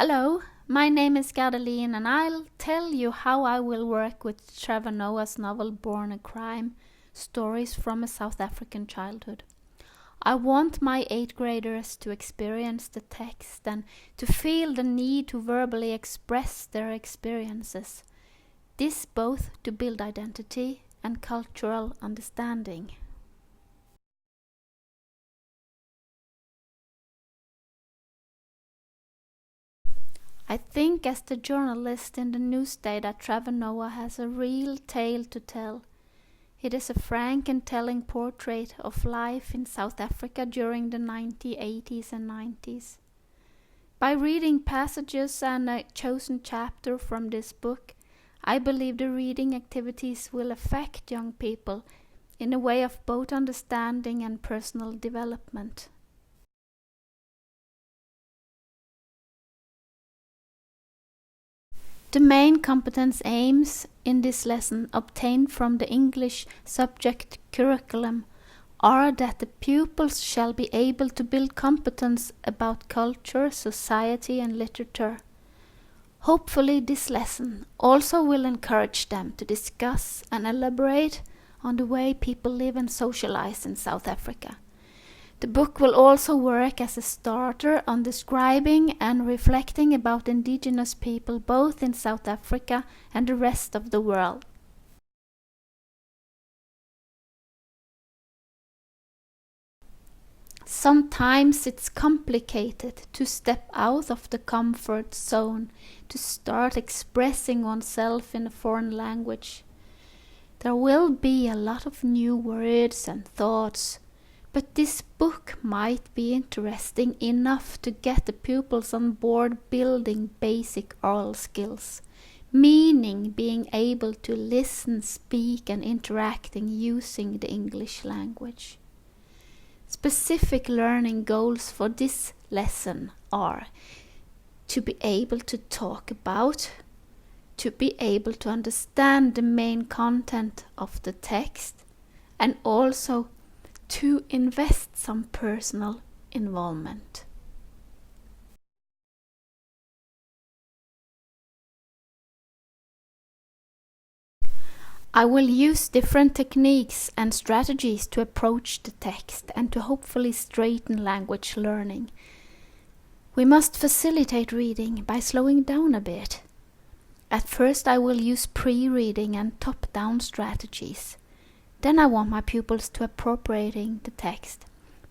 Hello, my name is Gadeline and I'll tell you how I will work with Trevor Noah's novel Born a Crime, Stories from a South African Childhood. I want my 8th graders to experience the text and to feel the need to verbally express their experiences. This both to build identity and cultural understanding. I think as the journalist in the newsday that Trevor Noah has a real tale to tell. It is a frank and telling portrait of life in South Africa during the 1980s and 90s. By reading passages and a chosen chapter from this book, I believe the reading activities will affect young people in a way of both understanding and personal development. The main competence aims in this lesson obtained from the English subject curriculum are that the pupils shall be able to build competence about culture, society and literature. Hopefully this lesson also will encourage them to discuss and elaborate on the way people live and socialize in South Africa. The book will also work as a starter on describing and reflecting about indigenous people both in South Africa and the rest of the world. Sometimes it's complicated to step out of the comfort zone to start expressing oneself in a foreign language. There will be a lot of new words and thoughts. But this book might be interesting enough to get the pupils on board building basic oral skills, meaning being able to listen, speak and interacting using the English language. Specific learning goals for this lesson are to be able to talk about, to be able to understand the main content of the text, and also to invest some personal involvement. I will use different techniques and strategies to approach the text and to hopefully straighten language learning. We must facilitate reading by slowing down a bit. At first I will use pre-reading and top-down strategies. Then I want my pupils to appropriating the text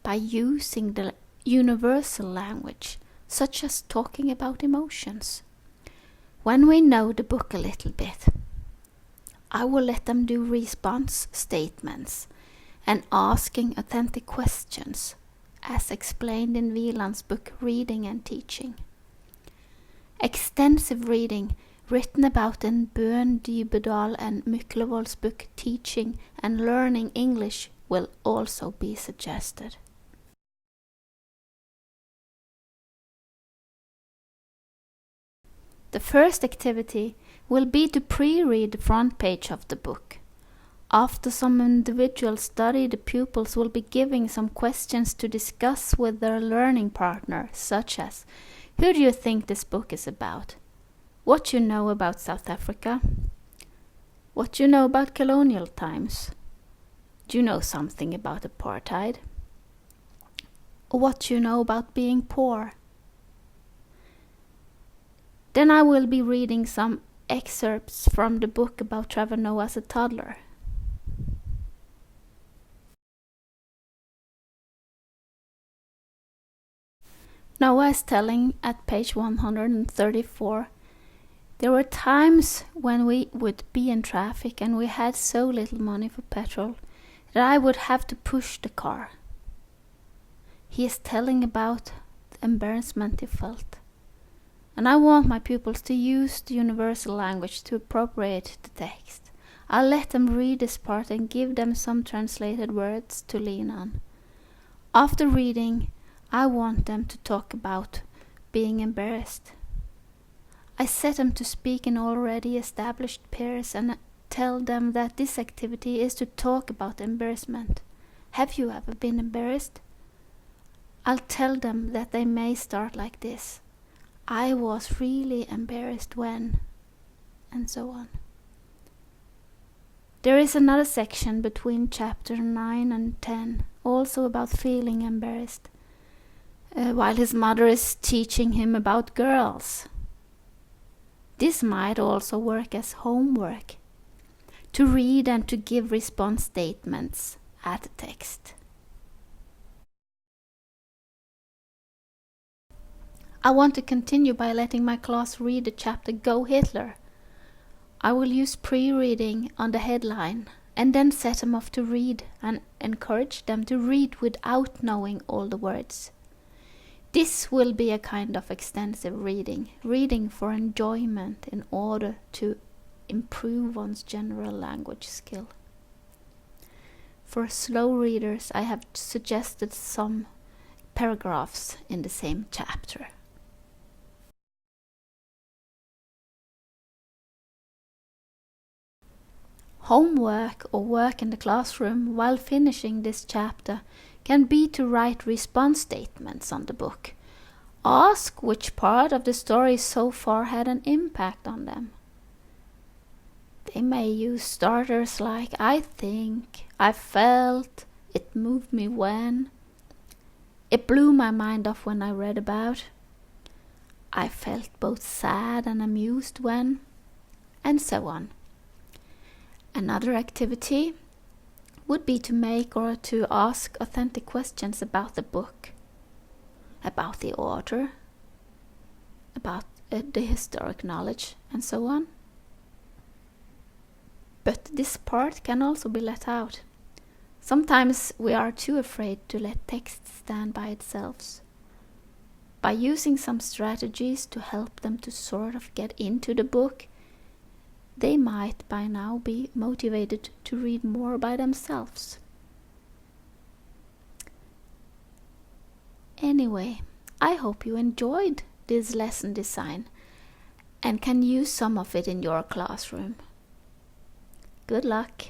by using the universal language, such as talking about emotions. When we know the book a little bit, I will let them do response statements and asking authentic questions, as explained in Wieland's book Reading and Teaching. Extensive reading written about in Bøen Dybedal and Myklevold's book Teaching and Learning English will also be suggested. The first activity will be to pre-read the front page of the book. After some individual study, the pupils will be giving some questions to discuss with their learning partner, such as, who do you think this book is about? What you know about South Africa? What you know about colonial times? Do you know something about apartheid? Or what you know about being poor? Then I will be reading some excerpts from the book about Trevor Noah as a toddler. Noah is telling at page 134, there were times when we would be in traffic and we had so little money for petrol that I would have to push the car. He is telling about the embarrassment he felt. And I want my pupils to use the universal language to appropriate the text. I'll let them read this part and give them some translated words to lean on. After reading, I want them to talk about being embarrassed. I set them to speak in already established pairs and tell them that this activity is to talk about embarrassment. Have you ever been embarrassed? I'll tell them that they may start like this. I was really embarrassed when, and so on. There is another section between chapter 9 and 10, also about feeling embarrassed, while his mother is teaching him about girls. This might also work as homework, to read and to give response statements at the text. I want to continue by letting my class read the chapter Go Hitler. I will use pre-reading on the headline and then set them off to read and encourage them to read without knowing all the words. This will be a kind of extensive reading for enjoyment in order to improve one's general language skill. For slow readers, I have suggested some paragraphs in the same chapter. Homework or work in the classroom while finishing this chapter can be to write response statements on the book. Ask which part of the story so far had an impact on them. They may use starters like I think, I felt, it moved me when, it blew my mind off when I read about, I felt both sad and amused when, and so on. Another activity would be to make or to ask authentic questions about the book, about the author, about the historic knowledge, and so on. But this part can also be let out. Sometimes we are too afraid to let text stand by itself. By using some strategies to help them to sort of get into the book, they might by now be motivated to read more by themselves. Anyway, I hope you enjoyed this lesson design and can use some of it in your classroom. Good luck!